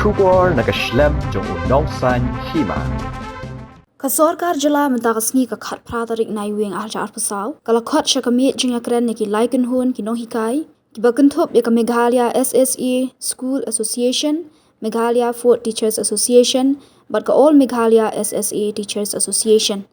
Shubor nakaslem jong unong san hima. Kasorkar jala mentagasngi ka khat pratarik naiwing arja arpasaw kala khat shakami jingakren neki laiken hun kinong hikai kibakenthop ya Meghalaya SSA School Association, Meghalaya Food Teachers Association, but ka all Meghalaya SSA Teachers Association.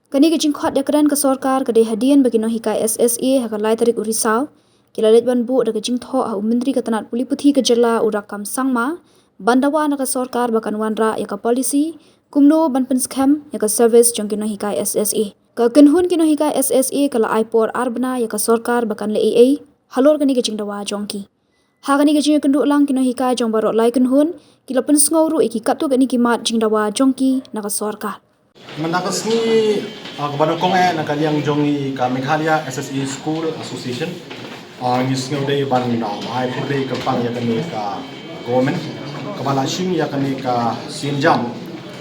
Kani ka jingkhat ya kren kasorkar ka de hadian bagi nong hikai SSA haka laitarik urisaw kilalet ban bu daga jingtho ha umendri ka tanat puliputhi ka jala urakam sangma bandawa na kasorkar bakan wanra ya ka policy kumno ban penskam ya ka service jong kino hikai SSA. Ka kenhun kino hikai SSA kala aipor arbna ya ka sorkar bakan le AA halor kani ka jingdawa jongki. Ha kani ka jing kendu lang kino hikai jong barok lai kenhun kila pensngawru iki kaptu kani kimat jingdawa jongki na ka sorkar. Mentakas ni kepada kong nakaliang jongi ka Meghalaya SSA School Association ngis ngaude ban ai purde ka pang ya kani ka government kepala shim ya kani ka sinjam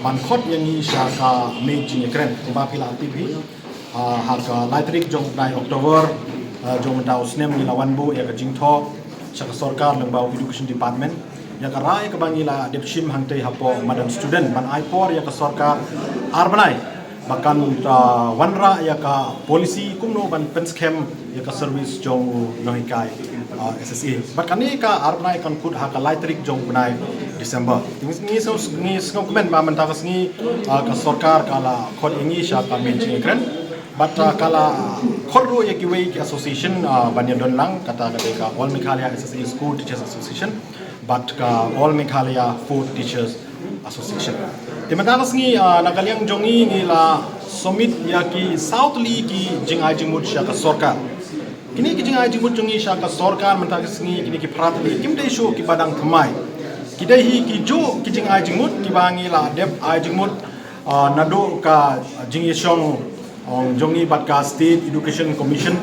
man khot yang ni sha ka meeting kren ba pila tv harga laitrik jong dai Oktober jong dau snem ni lawan bu ya ka jingtho sha ka sarkar leng bau education department ya ka rai ka bangila depshim hangte hapo madam student ban ai por ya ka sarkar arbanai bahkan wanra ya ka polisi kumno ban penskem ya ka service jong nohikai SSA bahkan ni ka arbanai kan kut ha ka laitrik jong bunai December ni ngom komen ba mentakas ni ka sarkar kala khot ingi sha ka mention kren but kala khorro ya ki wei association banyan don lang kata ka all Meghalaya SSA School Teachers Association but ka all Meghalaya Food Teachers Association. Timatakas ni nakaliang jongi ni la summit ya ki southly ki jingai jingmut sya ka sarkar. Kini ki jingai jingmut jongi sya ka sarkar mentakas ni kini ki pratli kimdai shu ki badang thamai. Kidai hi ki jo ki jingai jingmut ki bangi la dep ai jingmut nado ka jingi syong jongi bat ka State Education Commission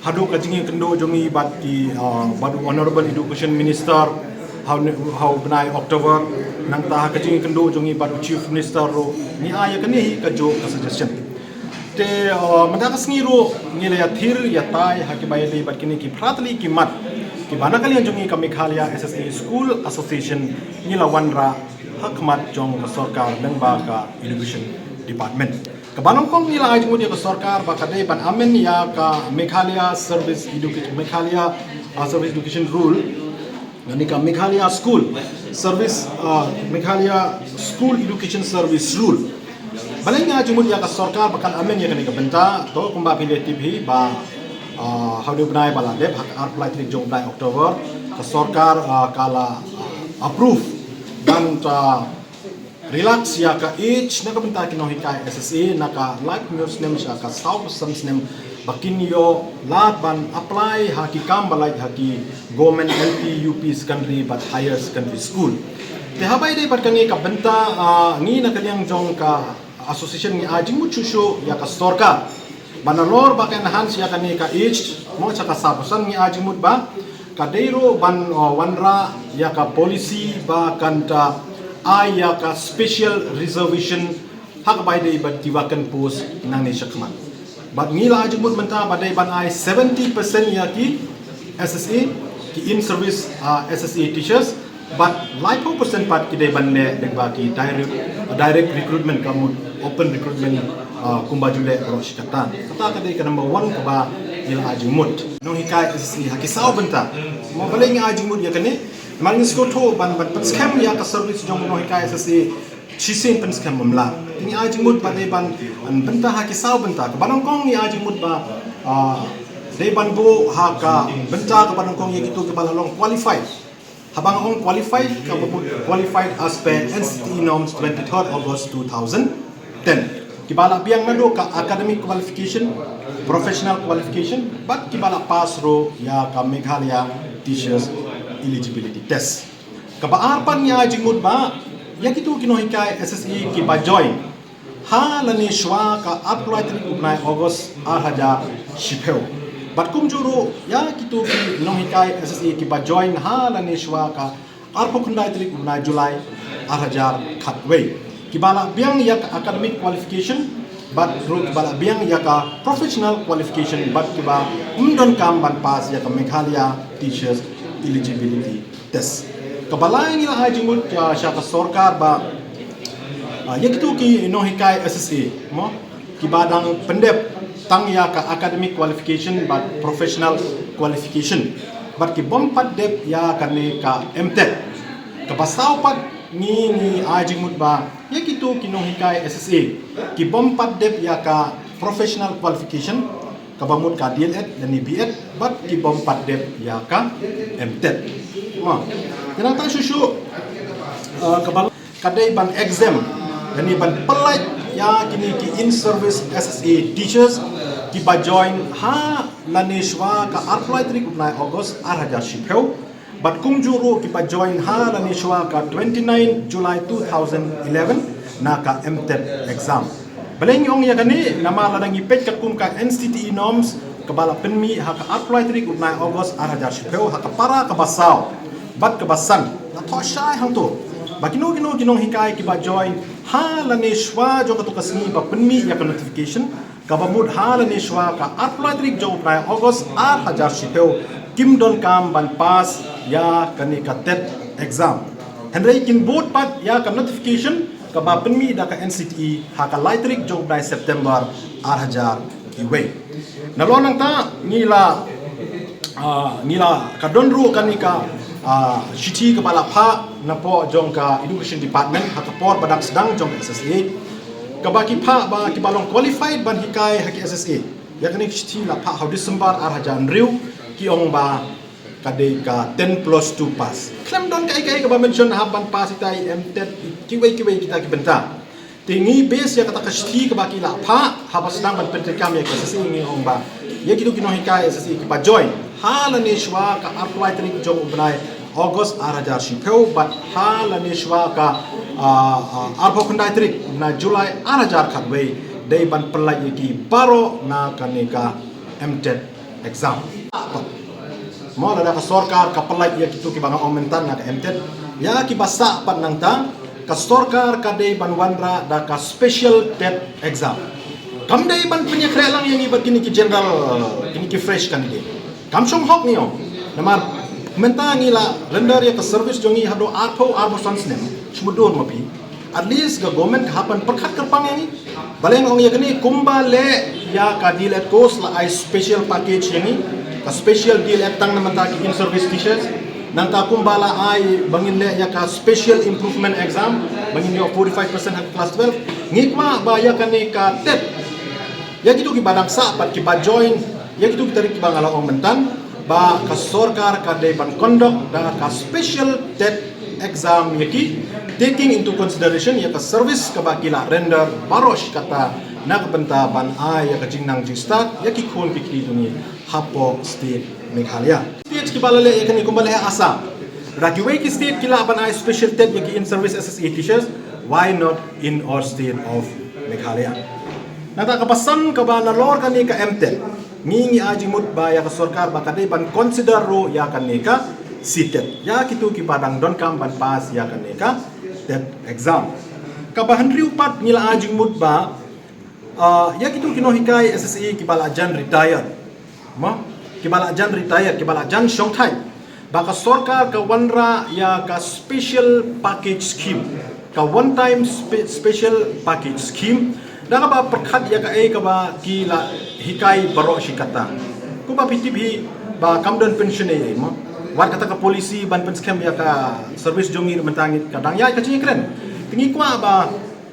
hadu ka jingi kendo jongi bat ki bat Honorable Education Minister how benai October nang ta ka jingi kendo jongi bat Chief Minister ro ni aya kani hi ka jo ka suggestion te madakas ngi ro ni le ya thir ya tai ha ki bai le bat kini ki pratli ki mat ki bana kali jongi ka Meghalaya SSA School Association ni la wanra hakmat jong ka sarkar nang ba ka education department kabanong kong nila ay jumudi ka sarkar ba kadai ban amen ya ka Meghalaya Service Education Rule ngani ka Meghalaya School Service Meghalaya School Education Service Rule balai nga jumudi ka sarkar bakan amen ya kani ka benta to kumba pili TV ba how do benai bala leb hak apply tri jong dai Oktober ka sarkar kala approve dan relax ya ka age na kabenta kino hikai SSA na ka like news nem siya ka south sums nem bakinyo lat ban apply haki kam balai haki government LP UP secondary but higher secondary school te habai dei bat kangi kabenta ngi na kaliang jong ka association ni ajing muchusho ya ka sarkar banalor ba kan han siya kani ka age mo sa ka sabusan ni ajing mut ba kadeiro ban wanra ya ka policy ba kanta ya ka special reservation hak bai dei bat tiwakan post nang ni sakman bat ngila ajumut menta badai ban ai 70% ya ki SSA ki in service SSA teachers but like 4% pat ki dei ban ne deng ba ki direct recruitment kamu open recruitment kumbajule ro shikatan kata ka dei ka number 1 ka ba ngila ajumut no hikai SSA haki saw benta mo balai ngi ajumut ya kane Mangis ko to ban scam ya ka service jong no hikai SSA chisen pen scam mamla ni ajing mut ba dei ban an benta ha ki saw benta ka banong kong ni ajing mut ba dei ban bo ha ka benta ka banong kong ye kitu ke balalong qualified habang ong qualified ka qualified as per NCT norms 23rd August 2010 kibala biang nado ka academic qualification professional qualification but kibala pass ro ya ka Meghalaya teachers eligibility test kabaarpan niya jingmut ba ya kitu kino hikai SSA ki ba join ha lani shwa ka apply tri upnai August 2000 shipeu bat kumjuro ya kitu ki no hikai SSA ki ba join ha lani shwa ka arpo kundai tri upnai July 2000 khatwei kibala biang ya academic qualification but ro kibala biang ya ka professional qualification but kiba umdon kam ban pass ya ka Meghalaya teachers eligibility test Kebalai ni lah jimut ya syaka sorkar ba ya gitu ki nohikai SSA mo ki badang pendep tang ya ka academic qualification but professional qualification but ki bompat dep ya kane ka MTech ke pasau pat ni ajimut ba ya gitu ki nohikai SSA ki bompat dep ya ka professional qualification ka bamut ka DLED dan BEd but ki bompat dep ya ka MTech mo jangan tang susu kebal kadai ban exam dan ni ban pelai ya kini ki in service SSA teachers ki ba join ha lanishwa ka apply trik upnai August 2010 but kumjuru ki ba join ha lanishwa ka 29 July 2011 na ka MTech exam baleng yong ya kani nama ladang ipet ka kum ka NCTE norms kebala penmi ha ka apply trik upnai August 2010 ha ka para ka basau bat kebasan na thoshai hang tu bakino kinong hikai ki ba join ha la neshwa jo ka to kasni ba penmi ya ka notification ka ba mud ha la neshwa ka apply trik jo na August 2010 kim don kam ban pass ya kani ka TET exam henry kin board pat ya ka notification ka ba penmi da ka NCTE ha ka lightrik jo na September 2000 iwe nalonang ta nila kadonru kanika Shiti kepala pa na po jong ka education department hakapor badak sedang jong SSA kabaki pa ba kibalong qualified ban hikai haki SSA yakni shiti la pa ha December 2000 ki ong ba kade ka 10+2 pass klem don kai ka ba mention ha ban pass itai MTech kiwei kita ki benta tingi base ya kata ka shiti kabaki la pa ha ba sedang ban pentekam ya SSA ngi ong ba ya kitu kino hikai SSA ki ba join hala neshwa ka apply trik jong ubnai August 2010 but hala neshwa ka arbo kundai trik na July 2000 khatwei dei ban pelai ki paro na kanika MTech exam mo la ka sorkar ka pelai ya kitu ki bang aumentan na ka MTech ya ki basa pat nang ta ka sorkar ka dei ban wanra da ka special TET exam kam dei ban punya krelang yang ibat kini ki general kini ki fresh candidate kam song hok niyo namar menta ngila render ya ka service jongi hado arpo sans nem smudur mapi at least ga government hapan perkhat kerpang yang baleng ong ya kini kumba le ya ka deal at course la I special package yang ka special deal at tang namanta ki in service teachers nang ta kumba la I bangin le ya ka special improvement exam bangin yo 45% hak class 12 ngikma ba ya kani ka TET ya gitu ki badang sa pat ki ba join ya gitu kita rik bang ala ong mentan ba ka sorkar ka de ban conduct da ka special TET exam yaki taking into consideration ya ka service ka ba kila render barosh kata na ka benta ban ya ka jingnang ji start yaki khon pikri duni hapo state Meghalaya state ki balale ya kani kumbale Assam ragiway ki state kila ban special TET yaki in service SSA teachers why not in our state of Meghalaya nata kapasan ka ba na lor kani ka MTech ngingi ajimut ba ya ka sorkar ba kadai ban consider ro ya kanika sitet ya kitu ki padang don kam ban pass ya kanika TET exam ka ba handri upat ngila ajimut ba ya kitu kino hikai SSA ki bala jan retired ma ki bala jan retired ki bala jan shongthai ba ka sorkar ka wanra ya ka special package scheme ka one time special package scheme daga ba perkhat ya ka ka ba kila hikai baro shikata ku ba PTB ba kamdon pension e mo war kata ka polisi ban pen scam ya ka service jongi mentangit kadang ya ka kren tingi kwa ba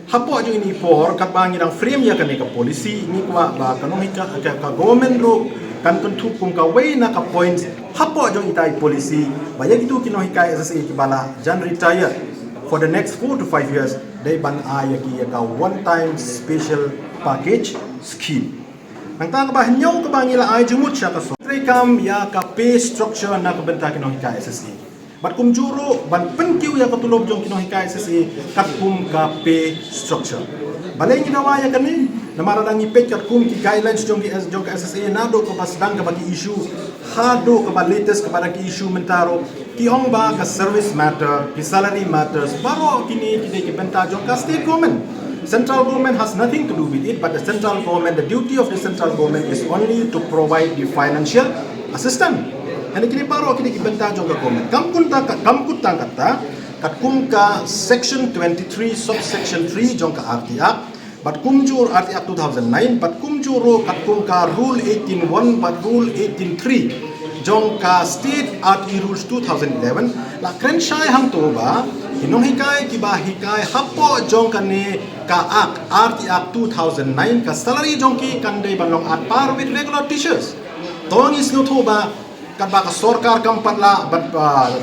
hapo jo ini for kat ba ngirang frame ya ka ne ka polisi ni kwa ba kanong hika ka government ro kan tentu kum ka way na ka points hapo jo itai polisi ba ya gitu kino hikai SSA ki bala jan retire for the next 4 to 5 years they ban ayaki ka one time special package scheme nang ta ka ba nyong ka ba ngila ay jumut siya ka so kam ya ka pay structure na ka benta kino hika SSA but kum juro ban penkiw ya ka tulob jong kino hika SSA kat kum ka pay structure balay ginawa ya kani na maradang ipet kat kum ki guidelines jong ka SSA na do ka ba sedang ka ba ki issue hado ka ba latest ka ba ki issue mentaro ki ong ba ka service matter ki salary matters baro kini ki benta jong ka state government central government has nothing to do with it but the central government the duty of the central government is only to provide the financial assistance Hani kini paro kini kibenta jong ka komen. Kampun kata kat kum ka section 23 subsection 3 jong ka RTA. But kum jur RTA 2009, but kum juro kat kum ka rule 18.1 but rule 18.3 jong ka state RTA rules 2011 la kren shai hang to ba hinong hikai kiba hikai hapo jong ka ni ka RTA 2009 ka salary jong ki kandai banlong at par with regular teachers. Tong is no to ba kat ba ka sorkar kampat la but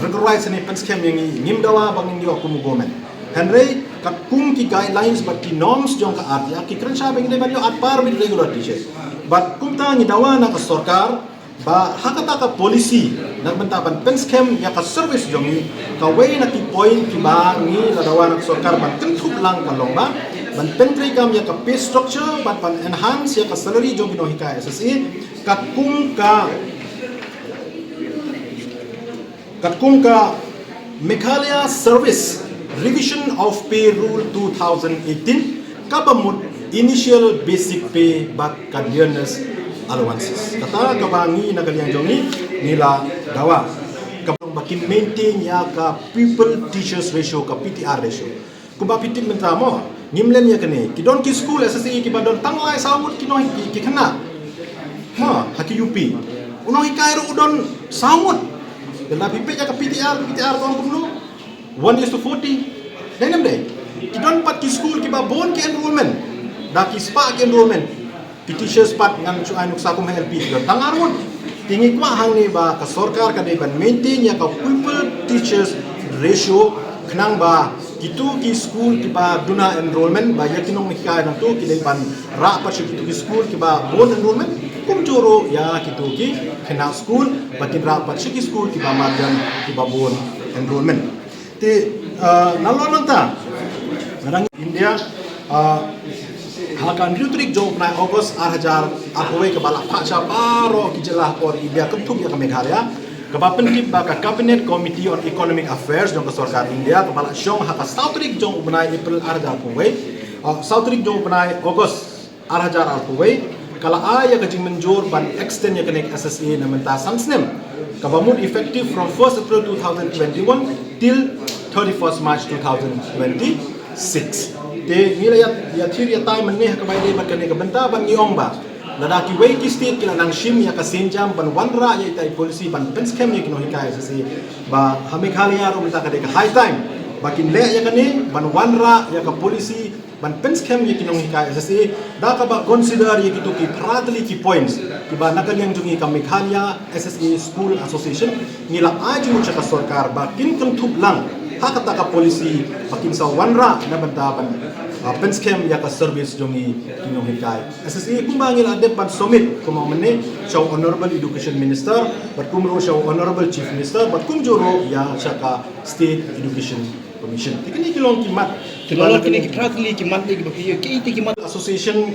regularize ni penskem yang ngimdawa bang ngi aku gomen. Henry kat kum ki guidelines but ki norms jong ka RTA ki kren shai bang ni banyo at par with regular teachers. But kum ta ngi dawa na ka sorkar ba hakata ka policy nang bentaban penskem ya ka service jongi ka way na ki point ki ba ngi ladawan ak sarkar ban tentup lang ka lomba ban pentri kam ya ka pay structure ban enhance ya ka salary jongi no hika SSE kat kum ka Meghalaya Service Revision of Pay Rule 2018 kabamut initial basic pay bak cadioners allowances. Kata kabangi na kaliang jongi nila dawa. Kabang bakin maintain ya ka people teachers ratio ka PTR ratio. Kuba pitit mentamo ngimlen ya kene. Kidon ki school SSE ki badon tanglai sawut kino ki kena. Ma haki UP. Uno hikairo udon sawut. Dan pipe ya ka PTR kong kumno 1:40. Denam deh. Kidon pat ki school ki babon ki enrollment. Da ki spa ki enrollment. Teachers pat ngan cu anuk sakum LP do tangarun tingi kwa hang ni ba ka sarkar ka dei ban maintain ya ka people teachers ratio knang ba kitu ki school ki ba duna enrollment ba yakinong mikay nang tu ki dei ban ra pa kitu ki school ki ba bon enrollment kum joro ya kitu ki kena school batin ra pa ki school ki ba marjan ki ba bon enrollment te nalon nanta narang India Halakan Rutrik jong pernah August 2000 akhway ke balak paksa paro kijelah or India kentuk ya ke Meghalaya ke bapentip baka Cabinet Committee on Economic Affairs jong ke Sarkar India ke balak syong haka Sautrik jong pernah April 2000 akhway Sautrik jong pernah August 2000 akhway kala aya ke jing menjur ban extend ya kenek SSE na menta sansnem ke bamut effective from 1st April 2021 till 31st March 2026 te ngila ya thir ya tai manne ka bai dei ban kane ka benta ban ngiong ba ladaki wei ki state kila nang shim ya ka senjam ban wanra ya tai policy ban penskem ya kino hikai sesi ba Meghalaya ro menta ka de ka high time bakin le ya kane ban wanra ya ka policy ban penskem ya kino hikai sesi da ka ba consider ya kitu ki pratli ki points ki ba nakaliang jungi ka Meghalaya SSE School Association ngila aji mo ka sarkar bakin kentup lang hakata ka policy bakin sa wanra na bantaban penskem ya ka service jongi kinong hikai SSE kumbangil adep ban summit kumamane siya honorable education minister but kumro siya honorable chief minister but kumjuro ya siya ka state education commission tikini kilong kimat Kilala kini pratli kimat ni kibakiyo kiti kimat association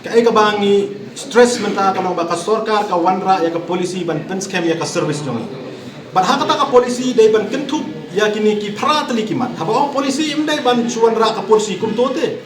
kay kabangi stress menta kanong baka sarkar ka wanra ya ka policy ban penskem ya ka service jongi but hakata ka policy dai ban kentup ya kini ki pratli kimat haba ang polisi imdai ban chuan ra ka polisi kumtote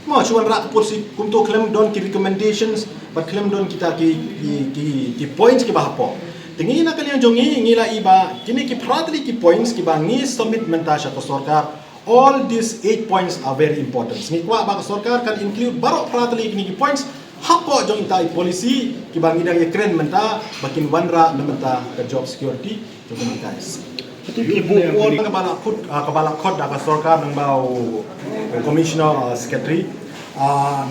mo chuan ra ka polisi kumto claim don ki recommendations but claim don kita ki points ki bahapo tingi na kaliang jongi ngila iba kini ki pratli ki points ki ba ngi submit menta sya ka sarkar all these 8 points are very important ngi kwa ba ka sarkar kan include baro pratli kini ki points hapo jong tai polisi ki ba ngidang ye kren menta bakin wanra na menta ka job security jong guys itu kibuon kabala khot da ka sarkar nang bau commissioner secretary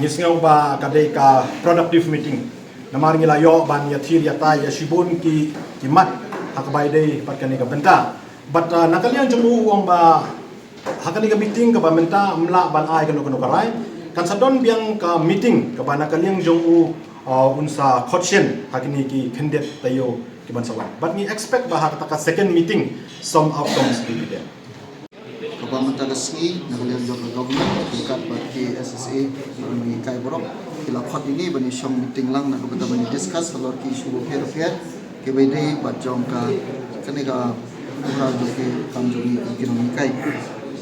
ngisngau ba kadai ka productive meeting namar ngila yo ban ya thir ya tai ya shibun ki mat hakabai dei pat kani ka benta but nakalian jumu wong ba hakani ka meeting ka ba menta mla ban ai kanu karai kan sadon biang ka meeting ka ba nakalian jumu unsa khotchen hakini ki khandet tayo kiban sawan but ni expect bah ka second meeting some outcomes will be there Kapaman tagasngi nakaliang jog government tingkat bagi SSE ni kai borok kila khot ini bani syong meeting lang na kabata bani discuss salor ki issue repair ke bede bat jong ka kane ka ura jo ke kam jo ni kinong kai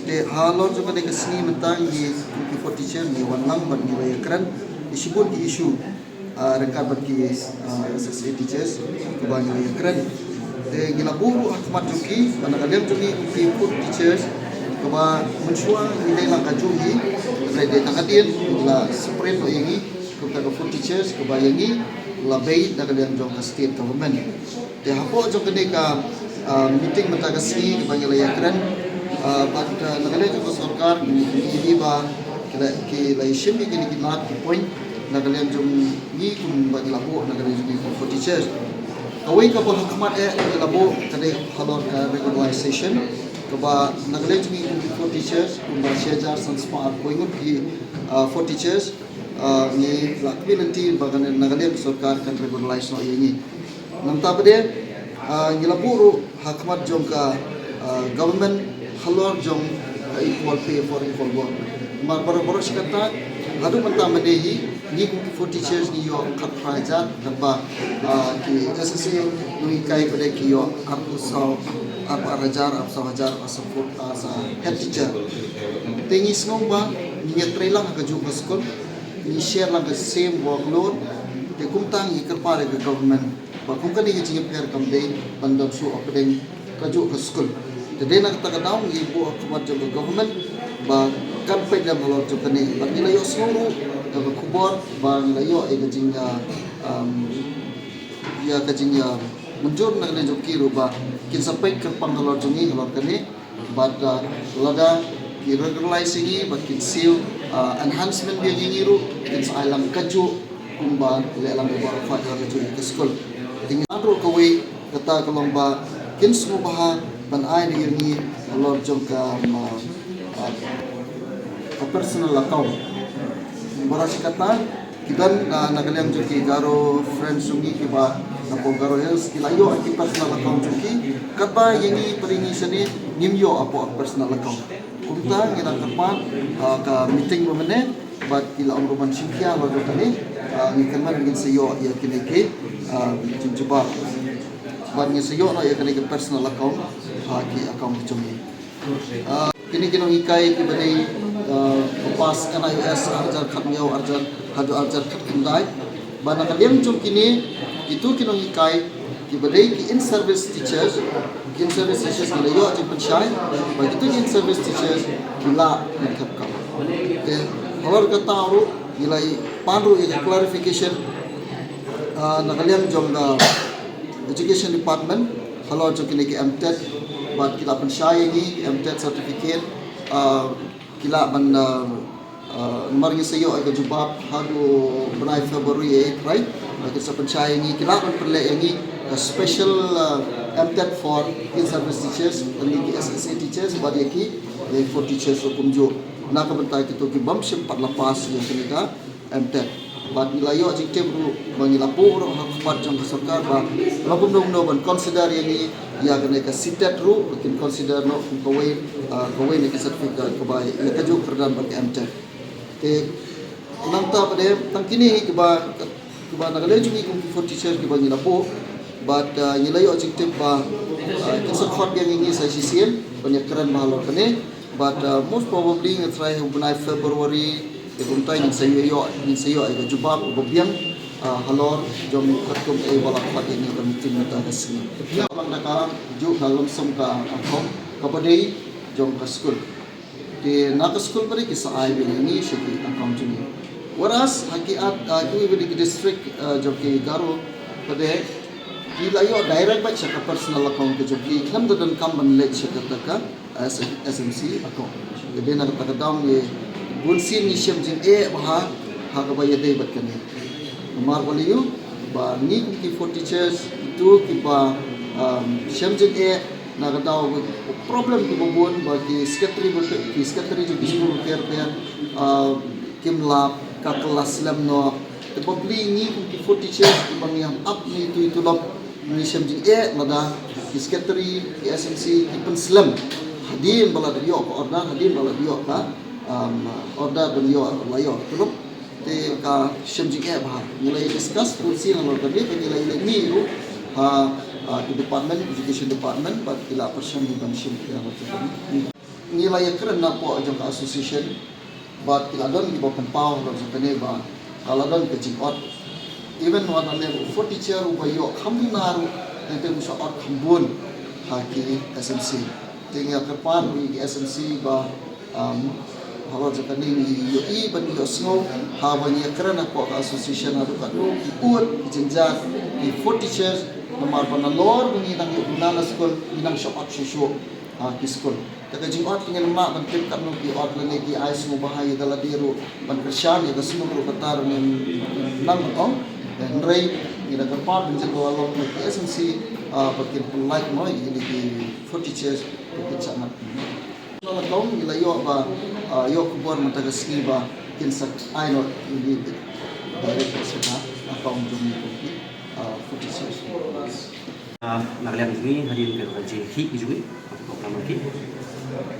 te halor jo ka de kasni mentang ni ki for teacher ni wan lang bat ni way kran issue rengkat bagi SSE teachers ke bani way kran gila buru akmat juki pada kalian juki food teachers keba mensua ini lang kajuhi rede takatin gila spread no ini kepada food teachers keba ini labai na kalian jong state government te hapo jong kene ka meeting mentagasi keba gila yakran pada kalian jong sarkar ini ba kila ishimi kini kilat point na kalian jong ni kun ba gila bo na kalian jong food teachers Kawin ka po hakamat labo kade halor ka regularization kaba naglej mi for teachers kumba shejar sanspa ko ingot ki for teachers ni lakbilenti bagan nagalem sarkar kan regularize no ini namta bade ngilapuro hakamat jong ka government halor jong equal pay for equal work mar baro sikata hadu manta madehi ni for teachers ni yo kat praja kaba ki SSA nui kai pada ki yo aku sau apa rajar support as head teacher tingis ngomba ni trailang ka ju school ni share lang the same workload te kumtang i kerpare ke government ba kum kani ki per kam dei bandam su opdeng ka ju school te de nak ta daw ni bu akumat ju government ba kan pe dam lo ju kani ba ni layo snuru ka kubor ba ni layo e kajinga ya kajinga menjur nak le ju kiru ba kin sampai ke pangalor jungi halor kani but lada ki regularizing ni but kin seal enhancement dia ngiru kin alam kaju kumba le alam ba fa ka ju ke school tingin andro kawai kata kalomba kin semua baha ban ai ni halor jong ka personal account barasi kata kiban nagalang juki garo friends sungi kiba napo garo health kilayo ang personal account juki kaba yengi peringi seni nimyo apo personal account kumta ngira kapan ka meeting mamane bat kila ang roman singkya lo kani ngikan ngin sayo ya kineke jinjuba bat ngi sayo no ya kineke personal account ki account jungi kini kinong ikai kibadai pas NIS arjar khatmiau arjar hadu arjar khatmdai bana kalian jom kini itu kinong ikai kibadai ki in service teachers ngalayo ajin pensyai begitu in service teachers kila nakapkam te hawar kata ru nilai panru ya clarification nakalian jom education department halo jom kini ki MTED bat kila pensyai ni MTED certificate kila ban margi sayo ay jubab hadu benai February 8 right kita pencai ni kila ban perle ini special MTED for in service teachers and the SSA teachers bagi ki for teachers hukum jo nak bentai kita ki bam sim 4 lepas yang kena MTED bat nilayo jike bro bagi lapor hak jang sarkar ba lapum no ban consider yang ya kena ka sitet ru mungkin consider no kawai ni sertifikat kebai ya kaju perdan bagi MTED te nangta pada tangkini keba nagale jungi kum for teachers keba ni lapo but nilayo jike ba kisah khot yang ini saya CCM banyak keren mahal kene but most probably try bunai February buntai ni sayo ay jubab bobiang halor jom katum ay wala khot ini kamitin mata kasni lang naka ju dalam somka akong kapadai jom ka school di naka school pare kisa ay ini shiki account ni waras hakiat tu ibi di district jom ki garo pade dilayo direct ba sa personal account ke joki nam dan kam ban let sa ka SMC account jadi na takadam ni bunsin ni syam jin baha ha ka ba yadai bat kani mar baliu ba ni ki for teachers itu ki ba syam jin na ka daw problem ki bobon ba ki secretary ju school care kim lab ka kelas lam no probably ni ki for teachers ki bang yang up ni itu lab ni syam jin mada ki secretary ki SMC ki penslam hadin bala dio ko order hadin bala dio ka order beliau layo tuluk te ka syamjing bah mulai discuss kursi nang tadi penilai ni ru di department education department but kila person di banshim ya nilai kerana po jong association but kila don di bawah power jong kene ba kala don ke jikot even one level for teacher ubayo khamnaru nanti musa ot kembun haki SMC tinggal kepan di SMC bah kalau jika ni UI bani Osno hawan ya kerana po association adu kadu ut jenjat di 40 teachers nomor panalor bani nang nana school inang shop shushu ki school taka jingot dengan mak mentip kat nuki ot lagi ki ais mo bahaya dala diru ban kersyaan ya kasino ro katar ni nang ong dan rei ila kapar benjel walong ki SMC pakin like mo ini ki 40 teachers pakin sangat Nona kaum ila yo ba yo kubor mataga ski ba kinsa I not ini direct sa account jumi ko 46 Nagalian ini hadir ke kaji hi juga program lagi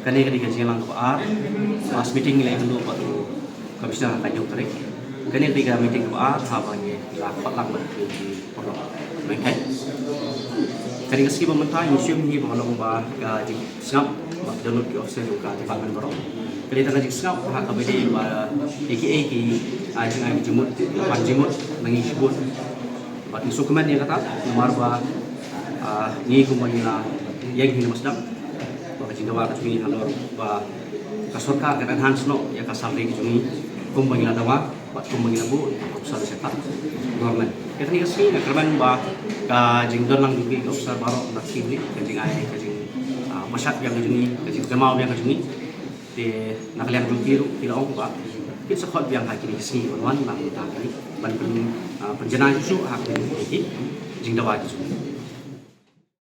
kane kali kaji lang ko mass meeting nilai dulu patu komisioner kayu tarik kane kali meeting ko habangnya lang di program mereka kali ski pemerintah museum ni bahwa ba kaji sengap download ki officer juga department baru kali tengah sengap hak kabedi ba AKA ki ajang jemut panjimut mengisbut bat dokumen yang kata nomor ba ni kumbangina yang hina masdam ba jindawa ka tumi halor ba ka sarkar ka enhance no ya ka salary ki tumi kumbangina dawa ba kumbangina bu usah setat government etni kasi na kerban ba ka jingdon lang dugi ka usah baro na kibli ka jing ay ka jing masyat yang juni ka jing kemau yang juni de nakalian dugiru tila ong ba kit sa khot yang hakini kasi wan nang ta kali ban penjenaan susu hak ni jingdawa ki tumi